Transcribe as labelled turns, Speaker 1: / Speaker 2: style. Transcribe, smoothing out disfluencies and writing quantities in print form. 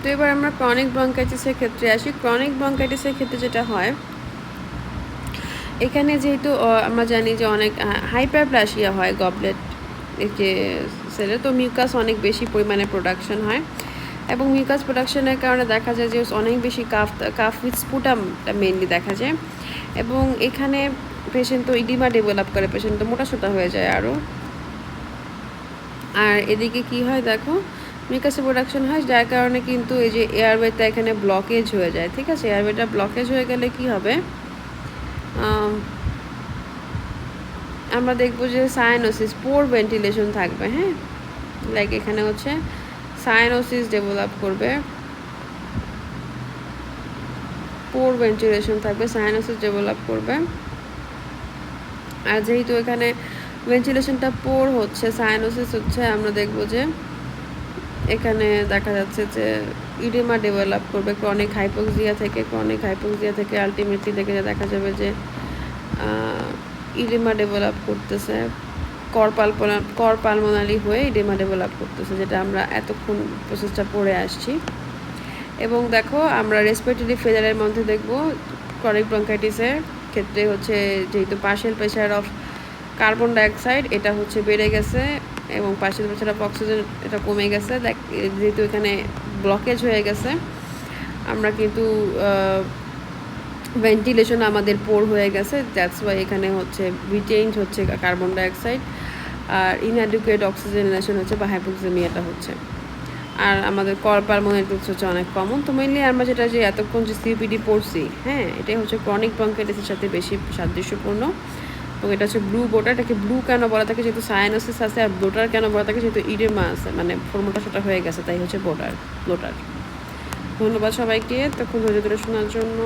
Speaker 1: তো এবার আমরা ক্রনিক ব্রঙ্কাইটিসের ক্ষেত্রে আসি। ক্রনিক ব্রঙ্কাইটিসের ক্ষেত্রে যেটা হয়, এখানে যেহেতু আমরা জানি যে অনেক হাইপারপ্লাসিয়া হয় গবলেট যে সেলে, তো মিউকাস অনেক বেশি পরিমাণে প্রোডাকশন হয় এবং মিউকাস প্রোডাকশনের কারণে দেখা যায় যে অনেক বেশি কাফ উইথ স্পুটামটা মেনলি দেখা যায় এবং এখানে পেশেন্ট তো ইডিমা ডেভেলপ করে, পেশেন্ট তো মোটাসোটা হয়ে যায় আরও। আর এদিকে কি হয় দেখো, মিউকাসের প্রোডাকশন হয় যার কারণে কিন্তু এই যে এয়ারওয়েটা এখানে ব্লকেজ হয়ে যায়, ঠিক আছে। এয়ারওয়েটা ব্লকেজ হয়ে গেলে কি হবে, আমরা দেখবো যে সায়ানোসিস, পোর ভেন্টিলেশন থাকবে, হ্যাঁ, লাইক এখানে হচ্ছে সায়ানোসিস ডেভেলপ করবে, পোর ভেন্টিলেশন থাকবে, সায়ানোসিস ডেভেলপ করবে। আর যেহেতু এখানে ভেন্টিলেশনটা পোর হচ্ছে, সায়ানোসিস হচ্ছে, আমরা দেখবো যে এখানে দেখা যাচ্ছে যে ইডিমা ডেভেলপ করবে ক্রনিক হাইপোক্সিয়া থেকে আলটিমেটলি দেখে দেখা যাবে যে ইডিমা ডেভেলপ করতেছে, করপালমোনালি হয়ে ইডিমা ডেভেলপ করতেছে, যেটা আমরা এতক্ষণ প্রসেসটা পড়ে আসছি। এবং দেখো আমরা রেসপিরেটরি ফেলারের মধ্যে দেখব ক্রনিক ব্রঙ্কাইটিসের ক্ষেত্রে হচ্ছে যেহেতু partial pressure of carbon dioxide এটা হচ্ছে বেড়ে গেছে এবং পার্শিয়াল প্রেশার অফ অক্সিজেন এটা কমে গেছে, যেহেতু এখানে ব্লকেজ হয়ে গেছে, আমরা কিন্তু ভেন্টিলেশন আমাদের পোর হয়ে গেছে, দ্যাটস ওয়াই এখানে হচ্ছে রিটেইনড হচ্ছে কার্বন ডাইঅক্সাইড আর ইনঅ্যাডিকুয়েট অক্সিজেনেশন হচ্ছে বা হাইপোক্সেমিয়াটা হচ্ছে। আর আমাদের পালমোনাইটিস হচ্ছে অনেক কমন। তো মেনলি আমরা যেটা যে এতক্ষণ যে সিপিডি পড়ছি, হ্যাঁ, এটাই হচ্ছে ক্রনিক ব্রঙ্কাইটিসের সাথে বেশি সাদৃশ্যপূর্ণ। এবং এটা হচ্ছে ব্লু বোটার, এটাকে ব্লু কেন বলা থাকে, যেহেতু সায়ানোসিস আছে, আর ব্লোটার কেন বলা থাকে, যেহেতু ইডেমা আছে, মানে ফর্মুলাটা সেটা হয়ে গেছে, তাই হচ্ছে ব্লোটার। ধন্যবাদ সবাইকে তখন ধৈর্য ধরে শোনার জন্য।